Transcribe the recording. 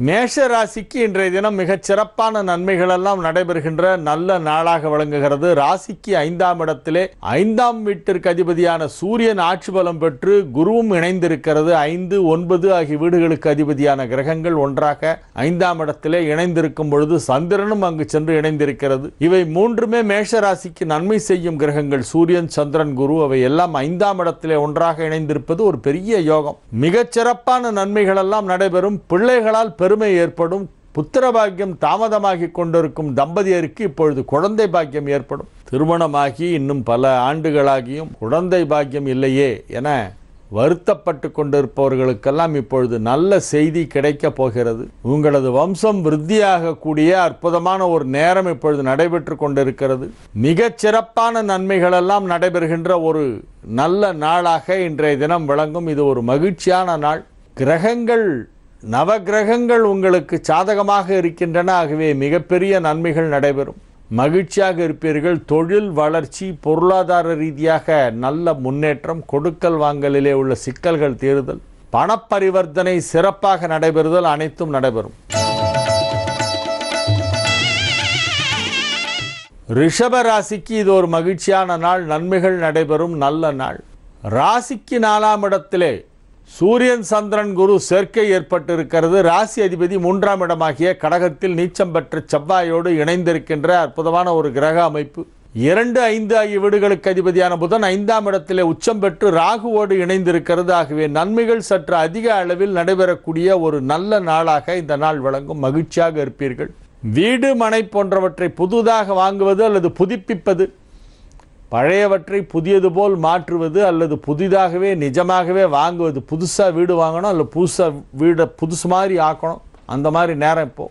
மேஷ ராசிக்கு இன்றைய தினம் மிகச் சிறப்பான நன்மைகள் எல்லாம் நடைபெறுகின்ற நல்ல நாளாக விளங்குகிறது. ராசிக்கு 5ஆம் இடத்திலே 5ஆம் வீட்டிற்கு அதிபதியான சூரியன் ஆட்சி பலம் பெற்று குருவும் இணைந்திருக்கிறது. 5, 9 ஆகிய வீடுகளுக்கு அதிபதியான கிரகங்கள் ஒன்றாக 5ஆம் இடத்திலே இணைந்திருக்கும் பொழுது சந்திரனும் அங்கு சென்று இணைந்திருக்கிறது. இவை மூன்றுமே மேஷ ராசிக்கு நன்மை செய்யும் கிரகங்கள். சூரியன், சந்திரன், குரு அவை எல்லாம் 5ஆம் இடத்திலே ஒன்றாக இணைந்திருப்பது ஒரு பெரிய யோகம். மிகச் சிறப்பான நன்மைகள் எல்லாம் நடைபெறும். பிள்ளைகளால் பெருமை ஏற்படும். புத்திர பாக்கியம் தாமதமாகி கொண்டிருக்கும் தம்பதியருக்கு இப்பொழுது குழந்தை பாக்கியம் ஏற்படும். திருமணமாகி இன்னும் பல ஆண்டுகளாகியும் குழந்தை பாக்கியம் இல்லையே என வருத்தப்பட்டு கொண்டிருப்பவர்களுக்கெல்லாம் இப்பொழுது நல்ல செய்தி கிடைக்கப் போகிறது. உங்களது வம்சம் விருத்தியாக கூடிய அற்புதமான ஒரு நேரம் இப்பொழுது நடைபெற்று கொண்டிருக்கிறது. மிகச் சிறப்பான நன்மைகள் எல்லாம் நடைபெறுகின்ற ஒரு நல்ல நாளாக இன்றைய தினம் விளங்கும். இது ஒரு மகிழ்ச்சியான நாள். கிரகங்கள், நவகிரகங்கள் உங்களுக்கு சாதகமாக இருக்கின்றன. ஆகவே மிகப்பெரிய நன்மைகள் நடைபெறும். மகிழ்ச்சியாக இருப்பீர்கள். தொழில் வளர்ச்சி, பொருளாதார ரீதியாக நல்ல முன்னேற்றம், கொடுக்கல் வாங்கலிலே உள்ள சிக்கல்கள் தீருதல், பணப்பரிவர்த்தனை சிறப்பாக நடைபெறுதல் அனைத்தும் நடைபெறும். ரிஷப ராசிக்கு இது ஒரு மகிழ்ச்சியான நாள். நன்மைகள் நடைபெறும் நல்ல நாள். ராசிக்கு 4ஆம் இடத்திலே சூரியன், சந்திரன், குரு சேர்க்கை ஏற்பட்டிருக்கிறது. ராசி அதிபதி 3ஆம் இடமாகிய கடகத்தில் நீச்சம் பெற்ற செவ்வாயோடு இணைந்திருக்கின்ற அற்புதமான ஒரு கிரக அமைப்பு. 2, 5 ஆகிய வீடுகளுக்கு அதிபதியான புதன் 5ஆம் இடத்திலே உச்சம் பெற்று ராகுவோடு இணைந்திருக்கிறது. ஆகவே நன்மைகள் சற்று அதிக அளவில் நடைபெறக்கூடிய ஒரு நல்ல நாளாக இந்த நாள் விளங்கும். மகிழ்ச்சியாக இருப்பீர்கள். வீடு, மனை போன்றவற்றை புதிதாக வாங்குவது அல்லது புதுப்பிப்பது, பழையவற்றை புதியது போல் மாற்றுவது அல்லது புதிதாகவே நிஜமாகவே வாங்குவது, புதுசாக வீடு வாங்கணும் அல்லது புதுசாக வீடை புதுசு மாதிரி ஆக்கணும், அந்த மாதிரி நேரம் இப்போ